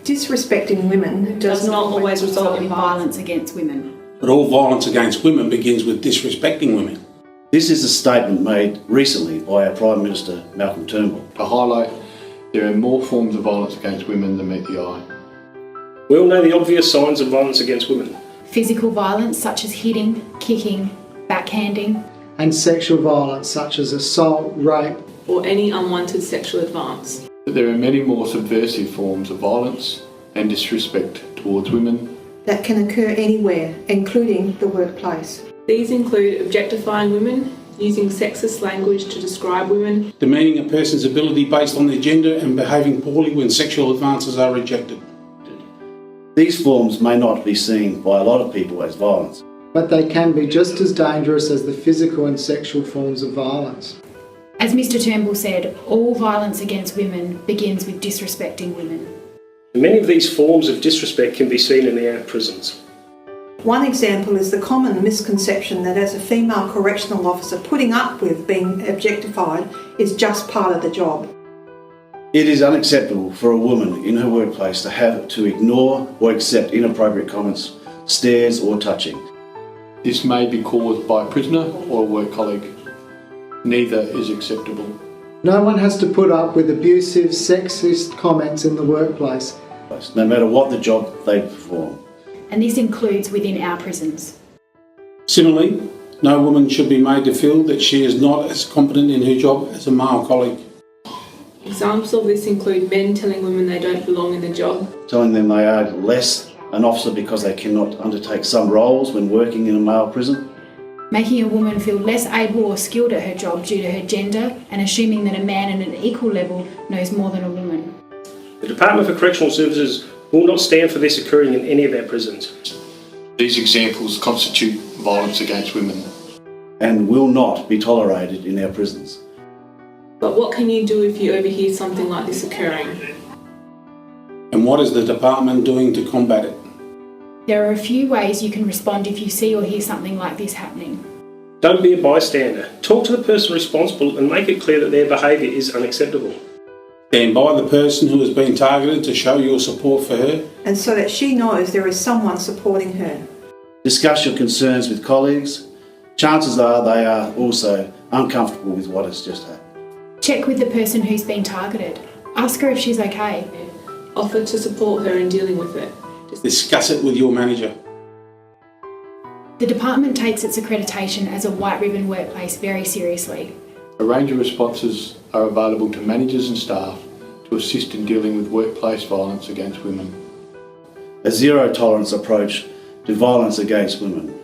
Disrespecting women does not always result in violence against women. But all violence against women begins with disrespecting women. This is a statement made recently by our Prime Minister, Malcolm Turnbull. To highlight, there are more forms of violence against women than meet the eye. We all know the obvious signs of violence against women. Physical violence such as hitting, kicking, backhanding. And sexual violence such as assault, rape, or any unwanted sexual advance. But there are many more subversive forms of violence and disrespect towards women that can occur anywhere, including the workplace. These include objectifying women, using sexist language to describe women, demeaning a person's ability based on their gender and behaving poorly when sexual advances are rejected. These forms may not be seen by a lot of people as violence, but they can be just as dangerous as the physical and sexual forms of violence. As Mr Turnbull said, all violence against women begins with disrespecting women. Many of these forms of disrespect can be seen in our prisons. One example is the common misconception that as a female correctional officer, putting up with being objectified is just part of the job. It is unacceptable for a woman in her workplace to have to ignore or accept inappropriate comments, stares or touching. This may be caused by a prisoner or a work colleague. Neither is acceptable. No one has to put up with abusive, sexist comments in the workplace, no matter what the job they perform. And this includes within our prisons. Similarly, no woman should be made to feel that she is not as competent in her job as a male colleague. Examples of this include men telling women they don't belong in the job, telling them they are less an officer because they cannot undertake some roles when working in a male prison, making a woman feel less able or skilled at her job due to her gender, and assuming that a man at an equal level knows more than a woman. The Department for Correctional Services will not stand for this occurring in any of our prisons. These examples constitute violence against women and will not be tolerated in our prisons. But what can you do if you overhear something like this occurring? And what is the department doing to combat it? There are a few ways you can respond if you see or hear something like this happening. Don't be a bystander. Talk to the person responsible and make it clear that their behaviour is unacceptable. Stand by the person who has been targeted to show your support for her. And so that she knows there is someone supporting her. Discuss your concerns with colleagues. Chances are they are also uncomfortable with what has just happened. Check with the person who's been targeted. Ask her if she's okay. Offer to support her in dealing with it. Discuss it with your manager. The department takes its accreditation as a White Ribbon workplace very seriously. A range of responses are available to managers and staff to assist in dealing with workplace violence against women. A zero tolerance approach to violence against women.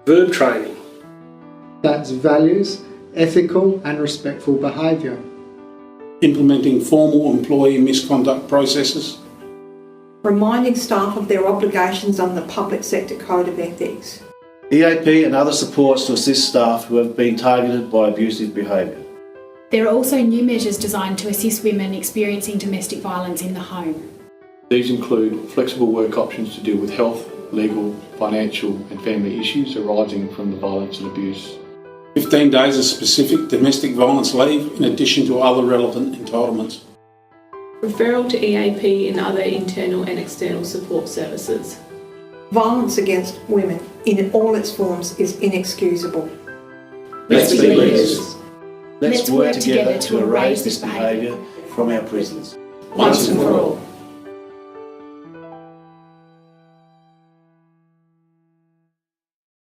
Verb training. That's values, ethical and respectful behaviour. Implementing formal employee misconduct processes. Reminding staff of their obligations under the Public Sector Code of Ethics. EAP and other supports to assist staff who have been targeted by abusive behaviour. There are also new measures designed to assist women experiencing domestic violence in the home. These include flexible work options to deal with health, legal, financial and family issues arising from the violence and abuse. 15 days of specific domestic violence leave in addition to other relevant entitlements. Referral to EAP and other internal and external support services. Violence against women in all its forms is inexcusable. Let's be leaders. Let's work together to erase this behaviour from our prisons. Once and for all.